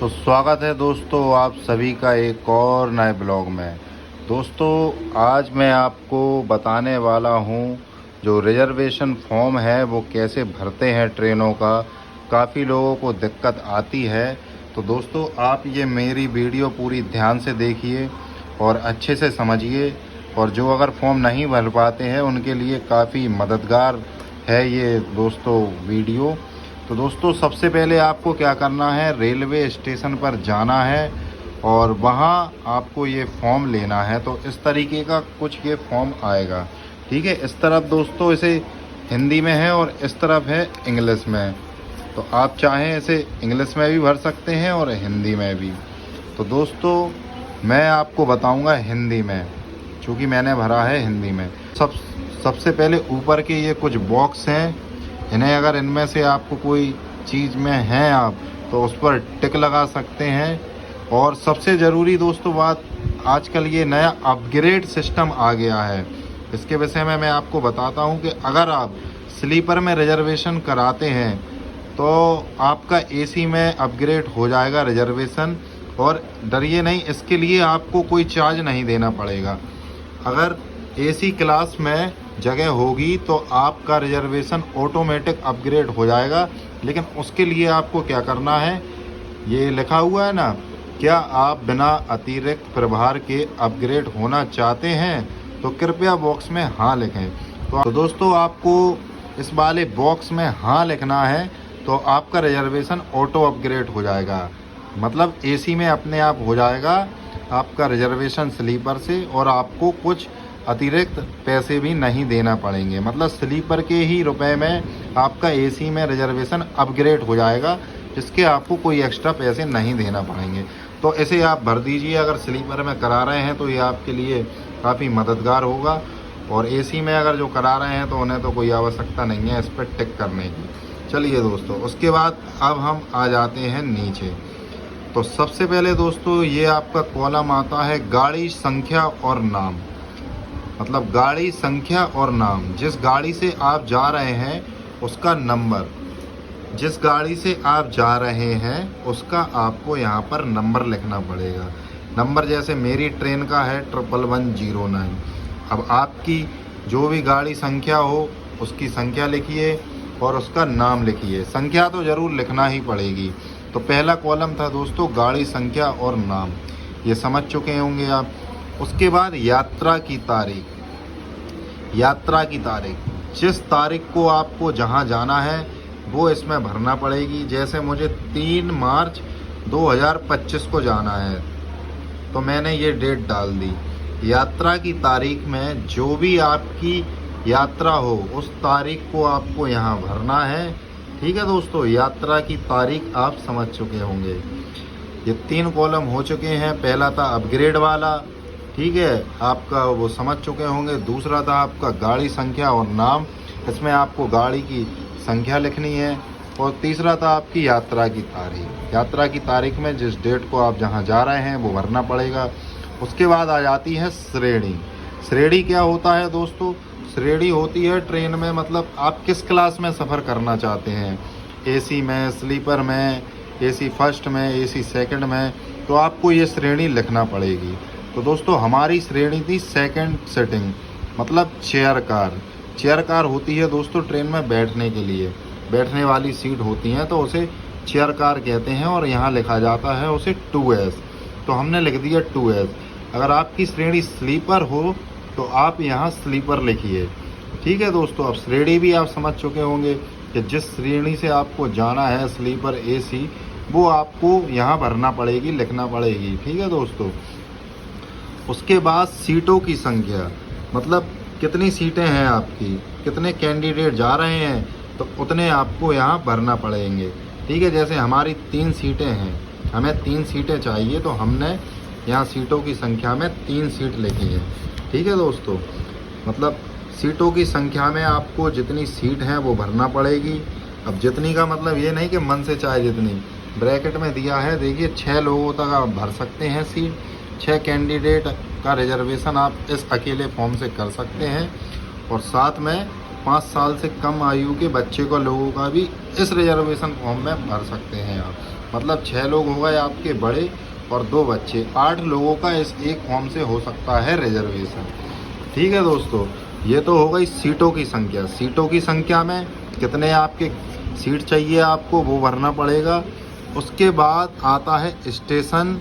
तो स्वागत है दोस्तों आप सभी का एक और नए ब्लॉग में। दोस्तों आज मैं आपको बताने वाला हूं जो रिजर्वेशन फॉर्म है वो कैसे भरते हैं ट्रेनों का। काफ़ी लोगों को दिक्कत आती है, तो दोस्तों आप ये मेरी वीडियो पूरी ध्यान से देखिए और अच्छे से समझिए। और जो अगर फॉर्म नहीं भर पाते हैं उनके लिए काफ़ी मददगार है ये दोस्तों वीडियो। तो दोस्तों सबसे पहले आपको क्या करना है, रेलवे स्टेशन पर जाना है और वहाँ आपको ये फॉर्म लेना है। तो इस तरीके का कुछ ये फॉर्म आएगा, ठीक है। इस तरफ दोस्तों इसे हिंदी में है और इस तरफ है इंग्लिश में। तो आप चाहें इसे इंग्लिश में भी भर सकते हैं और हिंदी में भी। तो दोस्तों मैं आपको बताऊंगा हिंदी में, क्योंकि मैंने भरा है हिंदी में। सबसे पहले ऊपर के ये कुछ बॉक्स हैं, इन्हें अगर इनमें से आपको कोई चीज़ में हैं आप तो उस पर टिक लगा सकते हैं। और सबसे ज़रूरी दोस्तों बात, आजकल ये नया अपग्रेड सिस्टम आ गया है, इसके विषय में मैं आपको बताता हूं कि अगर आप स्लीपर में रिजर्वेशन कराते हैं तो आपका एसी में अपग्रेड हो जाएगा रिजर्वेशन। और डरिए नहीं, इसके लिए आपको कोई चार्ज नहीं देना पड़ेगा। अगर एसी क्लास में जगह होगी तो आपका रिजर्वेशन ऑटोमेटिक अपग्रेड हो जाएगा। लेकिन उसके लिए आपको क्या करना है, ये लिखा हुआ है ना, क्या आप बिना अतिरिक्त प्रभार के अपग्रेड होना चाहते हैं, तो कृपया बॉक्स में हाँ लिखें। तो दोस्तों आपको इस वाले बॉक्स में हाँ लिखना है, तो आपका रिजर्वेशन ऑटो अपग्रेड हो जाएगा। मतलब एसी में अपने आप हो जाएगा आपका रिजर्वेशन स्लीपर से, और आपको कुछ अतिरिक्त पैसे भी नहीं देना पड़ेंगे। मतलब स्लीपर के ही रुपए में आपका एसी में रिजर्वेशन अपग्रेड हो जाएगा, जिसके आपको कोई एक्स्ट्रा पैसे नहीं देना पड़ेंगे। तो इसे आप भर दीजिए। अगर स्लीपर में करा रहे हैं तो ये आपके लिए काफ़ी मददगार होगा, और एसी में अगर जो करा रहे हैं तो उन्हें तो कोई आवश्यकता नहीं है इस पर टिक करने की। चलिए दोस्तों, उसके बाद अब हम आ जाते हैं नीचे। तो सबसे पहले दोस्तों ये आपका कॉलम आता है गाड़ी संख्या और नाम। मतलब गाड़ी संख्या और नाम, जिस गाड़ी से आप जा रहे हैं उसका नंबर, जिस गाड़ी से आप जा रहे हैं उसका आपको यहाँ पर नंबर लिखना पड़ेगा। नंबर जैसे मेरी ट्रेन का है 11109। अब आपकी जो भी गाड़ी संख्या हो उसकी संख्या लिखिए और उसका नाम लिखिए। संख्या तो ज़रूर लिखना ही पड़ेगी। तो पहला कॉलम था दोस्तों गाड़ी संख्या और नाम, ये समझ चुके होंगे आप। उसके बाद यात्रा की तारीख। यात्रा की तारीख, जिस तारीख को आपको जहां जाना है वो इसमें भरना पड़ेगी। जैसे मुझे 3 मार्च 2025 को जाना है तो मैंने ये डेट डाल दी। यात्रा की तारीख में जो भी आपकी यात्रा हो उस तारीख को आपको यहाँ भरना है, ठीक है दोस्तों। यात्रा की तारीख आप समझ चुके होंगे। ये 3 कॉलम हो चुके हैं। पहला था अपग्रेड वाला, ठीक है, आपका वो समझ चुके होंगे। दूसरा था आपका गाड़ी संख्या और नाम, इसमें आपको गाड़ी की संख्या लिखनी है। और तीसरा था आपकी यात्रा की तारीख। यात्रा की तारीख में जिस डेट को आप जहां जा रहे हैं वो भरना पड़ेगा। उसके बाद आ जाती है श्रेणी। श्रेणी क्या होता है दोस्तों, श्रेणी होती है ट्रेन में, मतलब आप किस क्लास में सफ़र करना चाहते हैं, एसी में, स्लीपर में, एसी फर्स्ट में, एसी सेकंड में, तो आपको ये श्रेणी लिखना पड़ेगी। तो दोस्तों हमारी श्रेणी थी सेकंड सीटिंग, मतलब चेयर कार। चेयर कार होती है दोस्तों ट्रेन में बैठने के लिए, बैठने वाली सीट होती हैं, तो उसे चेयर कार कहते हैं। और यहाँ लिखा जाता है उसे 2S, तो हमने लिख दिया 2S। अगर आपकी श्रेणी स्लीपर हो तो आप यहाँ स्लीपर लिखिए, ठीक है दोस्तों। अब श्रेणी भी आप समझ चुके होंगे कि जिस श्रेणी से आपको जाना है स्लीपर एसी, वो आपको यहाँ भरना पड़ेगी, लिखना पड़ेगी, ठीक है दोस्तों। उसके बाद सीटों की संख्या, मतलब कितनी सीटें हैं आपकी, कितने कैंडिडेट जा रहे हैं, तो उतने आपको यहाँ भरना पड़ेंगे, ठीक है। जैसे हमारी 3 सीटें हैं, हमें 3 सीटें चाहिए, तो हमने यहाँ सीटों की संख्या में 3 सीट लिखी है, ठीक है दोस्तों। मतलब सीटों की संख्या में आपको जितनी सीट हैं वो भरना पड़ेगी। अब जितनी का मतलब ये नहीं कि मन से चाहे जितनी, ब्रैकेट में दिया है देखिए, 6 लोगों तक आप भर सकते हैं सीट। 6 कैंडिडेट का रिजर्वेशन आप इस अकेले फॉर्म से कर सकते हैं। और साथ में 5 साल से कम आयु के बच्चे को लोगों का भी इस रिजर्वेशन फॉर्म में भर सकते हैं आप। मतलब 6 लोग हो गए आपके बड़े और 2 बच्चे, 8 लोगों का इस एक फॉर्म से हो सकता है रिजर्वेशन। ठीक है दोस्तों, ये तो हो गई सीटों की संख्या। सीटों की संख्या में कितने आपके सीट चाहिए आपको वो भरना पड़ेगा। उसके बाद आता है स्टेशन,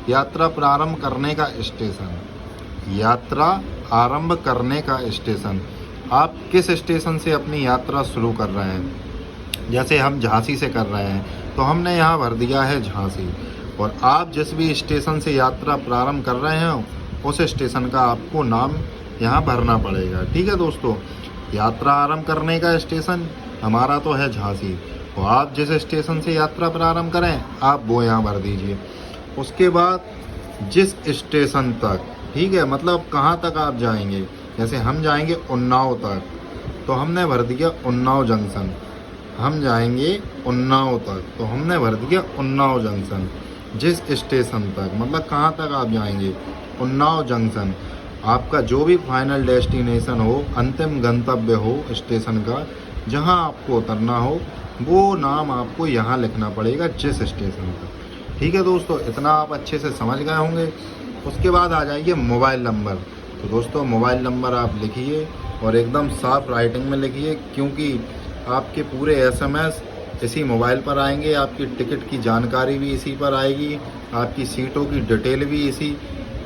यात्रा प्रारंभ करने का स्टेशन। यात्रा आरंभ करने का स्टेशन, आप किस स्टेशन से अपनी यात्रा शुरू कर रहे हैं। जैसे हम झांसी से कर रहे हैं तो हमने यहाँ भर दिया है झांसी, और आप जिस भी स्टेशन से यात्रा प्रारंभ कर रहे हैं उस स्टेशन का आपको नाम यहाँ भरना पड़ेगा। ठीक है दोस्तों, यात्रा आरंभ करने का स्टेशन हमारा तो है झांसी, तो आप जिस स्टेशन से यात्रा प्रारंभ करें आप वो यहाँ भर दीजिए। उसके बाद जिस स्टेशन तक, ठीक है, मतलब कहाँ तक आप जाएंगे। जैसे हम जाएंगे उन्नाव तक तो हमने भर दिया उन्नाव जंक्शन। हम जाएंगे उन्नाव तक तो हमने भर दिया उन्नाव जंक्शन। जिस स्टेशन तक, मतलब कहाँ तक आप जाएंगे, उन्नाव जंक्शन। आपका जो भी फाइनल डेस्टिनेशन हो, अंतिम गंतव्य हो स्टेशन का, जहाँ आपको उतरना हो, वो नाम आपको यहाँ लिखना पड़ेगा जिस स्टेशन तक। ठीक है दोस्तों, इतना आप अच्छे से समझ गए होंगे। उसके बाद आ जाइए मोबाइल नंबर। तो दोस्तों मोबाइल नंबर आप लिखिए और एकदम साफ राइटिंग में लिखिए, क्योंकि आपके पूरे SMS इसी मोबाइल पर आएंगे, आपकी टिकट की जानकारी भी इसी पर आएगी, आपकी सीटों की डिटेल भी इसी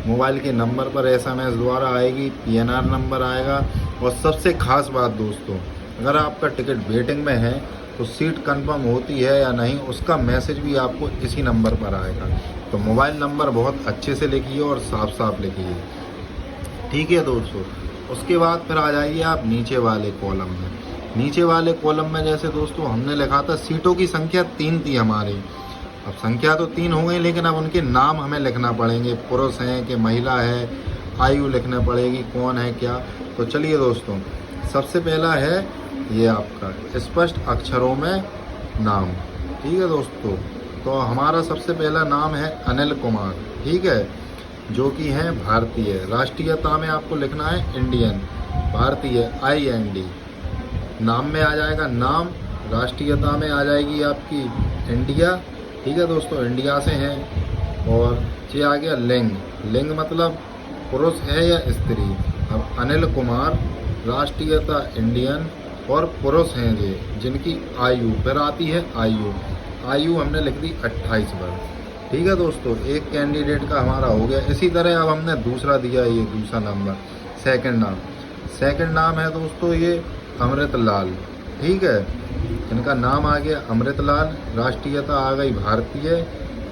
मोबाइल के नंबर पर SMS द्वारा आएगी, PNR नंबर आएगा। और सबसे खास बात दोस्तों, अगर आपका टिकट वेटिंग में है तो सीट कंफर्म होती है या नहीं उसका मैसेज भी आपको इसी नंबर पर आएगा। तो मोबाइल नंबर बहुत अच्छे से लिखिए और साफ साफ लिखिए। ठीक है दोस्तों, उसके बाद फिर आ जाइए आप नीचे वाले कॉलम में। नीचे वाले कॉलम में जैसे दोस्तों हमने लिखा था सीटों की संख्या 3 थी हमारी। अब संख्या तो 3 हो गई, लेकिन अब उनके नाम हमें लिखना पड़ेंगे, पुरुष हैं कि महिला है, आयु लिखना पड़ेगी, कौन है क्या। तो चलिए दोस्तों, सबसे पहला है ये आपका स्पष्ट अक्षरों में नाम। ठीक है दोस्तों, तो हमारा सबसे पहला नाम है अनिल कुमार। ठीक है, जो कि है भारतीय। राष्ट्रीयता में आपको लिखना है इंडियन, भारतीय IND। नाम में आ जाएगा नाम, राष्ट्रीयता में आ जाएगी आपकी इंडिया। ठीक है दोस्तों, इंडिया से हैं। और ये आ गया लिंग। लिंग मतलब पुरुष है या स्त्री। अब अनिल कुमार, राष्ट्रीयता इंडियन और पुरुष हैं ये, जिनकी आयु फिर आती है आयु। आयु हमने लिख दी 28 वर्ष। ठीक है दोस्तों, एक कैंडिडेट का हमारा हो गया। इसी तरह अब हमने दूसरा दिया, ये दूसरा नंबर, सेकंड नाम। सेकंड नाम है दोस्तों ये अमृतलाल। ठीक है, इनका नाम आ गया अमृतलाल, राष्ट्रीयता आ गई भारतीय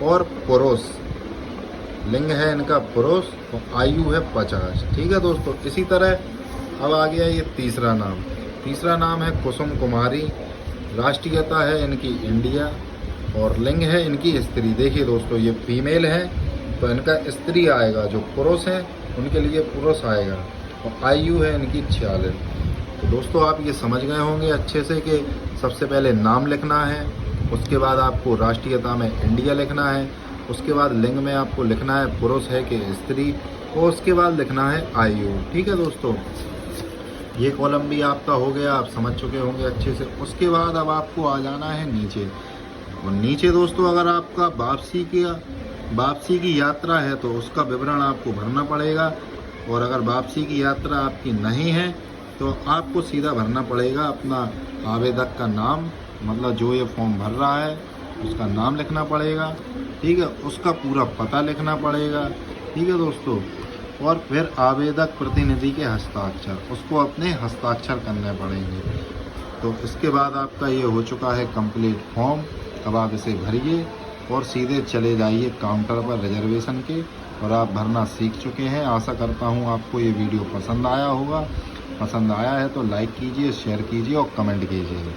और पुरुष, लिंग है इनका पुरुष और आयु है 50। ठीक है दोस्तों, इसी तरह अब आ गया ये तीसरा नाम। तीसरा नाम है कुसुम कुमारी, राष्ट्रीयता है इनकी इंडिया और लिंग है इनकी स्त्री। देखिए दोस्तों, ये फीमेल है तो इनका स्त्री आएगा, जो पुरुष हैं उनके लिए पुरुष आएगा और आयु है इनकी 46। तो दोस्तों आप ये समझ गए होंगे अच्छे से कि सबसे पहले नाम लिखना है, उसके बाद आपको राष्ट्रीयता में इंडिया लिखना है, उसके बाद लिंग में आपको लिखना है पुरुष है कि स्त्री, और उसके बाद लिखना है आयु। ठीक है दोस्तों, ये कॉलम भी आपका हो गया, आप समझ चुके होंगे अच्छे से। उसके बाद अब आपको आ जाना है नीचे। और नीचे दोस्तों अगर आपका वापसी की यात्रा है तो उसका विवरण आपको भरना पड़ेगा, और अगर वापसी की यात्रा आपकी नहीं है तो आपको सीधा भरना पड़ेगा अपना आवेदक का नाम, मतलब जो ये फॉर्म भर रहा है उसका नाम लिखना पड़ेगा। ठीक है, उसका पूरा पता लिखना पड़ेगा। ठीक है दोस्तों, और फिर आवेदक प्रतिनिधि के हस्ताक्षर, उसको अपने हस्ताक्षर करने पड़ेंगे। तो इसके बाद आपका ये हो चुका है कंप्लीट फॉर्म। अब आप इसे भरिए और सीधे चले जाइए काउंटर पर रिजर्वेशन के, और आप भरना सीख चुके हैं। आशा करता हूँ आपको ये वीडियो पसंद आया होगा। पसंद आया है तो लाइक कीजिए, शेयर कीजिए और कमेंट कीजिए।